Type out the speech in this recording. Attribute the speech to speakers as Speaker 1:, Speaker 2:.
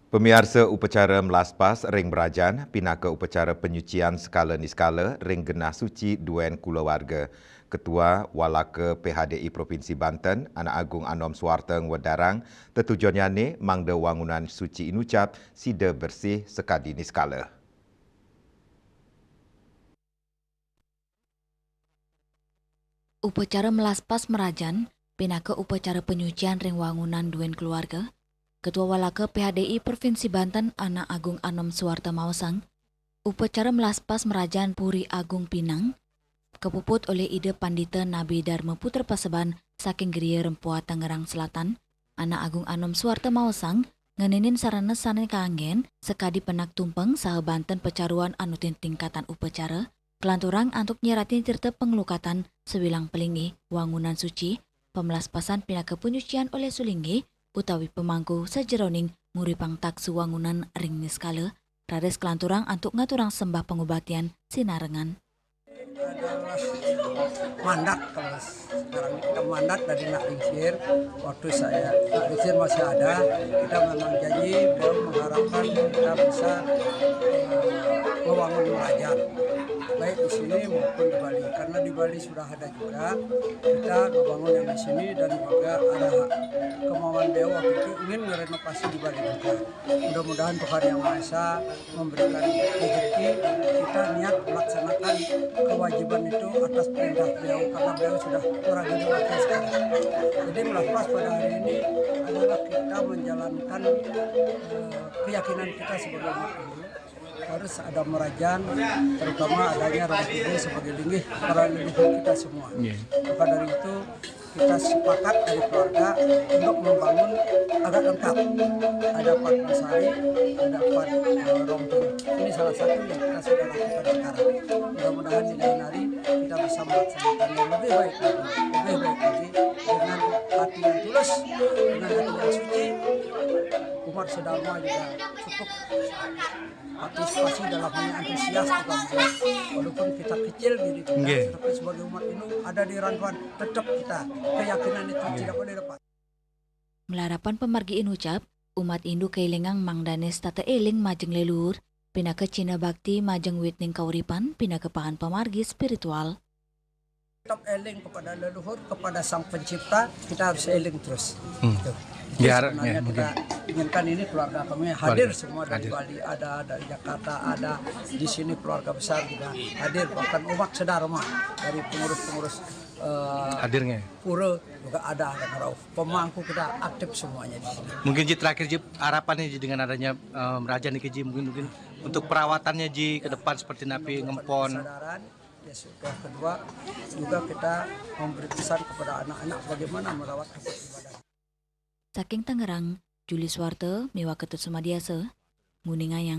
Speaker 1: Pemirsa upacara melaspas ring berajan, pinaka upacara penyucian skala niskala ring genah suci duen kulawarga. Ketua Walaka PHDI Provinsi Banten, Anak Agung Anom Suarteng Wedarang, tetujuannya mangda wangunan suci inucap sida bersih sekadi niskala.
Speaker 2: Upacara melaspas merajan, pinaka upacara penyucian ring wangunan duen keluarga. Ketua Walaka PHDI Provinsi Banten Anak Agung Anom Suarta Mausang, upacara melaspas merajan Puri Agung Pinang, kepuput oleh ide Pandita Nabi Dharma Putra Paseban saking Geria Rempoa Tangerang Selatan, Anak Agung Anom Suarta Mausang, ngenenin sarana sanes kaanggen sekadi penak tumpeng saha Banten pecaruan anutin tingkatan upacara, kelanturang antuk nyeratin tirta pengelukatan sewilang pelingi wangunan suci, pemelaspasan pinaka penyucian oleh sulinggi, utawi pemangku sajeroning muripang taksu wangunan ring niskala, rades kelanturang antuk ngaturang sembah pengobatian sinarengan.
Speaker 3: Mandat kalau sekarang kita mandat dari Nak Lingsir, waktu saya Nak Lingsir masih ada, kita memang janji beliau mengharapkan kita bisa membangun kerajaan baik di sini maupun di Bali, karena di Bali sudah ada juga kita membangun yang di sini, dan juga ada kemauan beliau waktu itu ingin merenovasi di Bali juga. Mudah-mudahan Tuhan Yang Maha Esa memberikan rezeki, kita niat melaksanakan kewajiban itu atas perintah beliau, karena beliau sudah kurang dewasa sekarang. Jadi melepas pada hari ini adalah kita menjalankan keyakinan kita sebagai umat Hindu, harus ada merajan, terutama adanya Roh Kudus sebagai linggih para leluhur kita semua. Maka dari itu kita sepakat dari keluarga untuk membangun agak lengkap. Ada 4 Masari, ada 4 Rompung. Ini salah satu yang kita sudah lakukan sekarang. Mudah-mudahan di lain hari kita bisa melaksanakan yang lebih baik lagi dengan hati yang tulus, dengan hati yang suci. Umat sedharma juga cukup partisipasi dalam antusias juga, walaupun kita kecil diri kita, tapi sebagai umat Hindu ada di rantuan, tetap kita keyakinan itu tidak boleh lepas.
Speaker 2: Melarapan pemargiin ucap, umat Hindu kailengang mangdanes tata eling majeng leluhur, pinaka Cina Bakti majeng witning kauripan, pinaka pahan pemargi spiritual.
Speaker 3: Tetap eling kepada leluhur, kepada Sang Pencipta, kita harus eling terus. Sebenarnya kita inginkan ini keluarga kami hadir semua dari Bali, ada dari Jakarta, ada di sini keluarga besar juga hadir, bahkan umat sedharma dari pengurus-pengurus
Speaker 4: hadirnya
Speaker 3: pura juga ada pemangku, kita aktif semuanya di sini.
Speaker 4: Mungkin Ji terakhir Ji harapannya Ji dengan adanya Raja nih Ji, mungkin untuk perawatannya Ji ke depan seperti napi ngempon.
Speaker 3: Kesadaran, ya sudah. Kedua juga kita memberi pesan kepada anak-anak bagaimana merawat tempat ibadah.
Speaker 2: Saking Tangerang, Juli Suwarte, Miwa Ketut Sumadiasa, Nguningayang.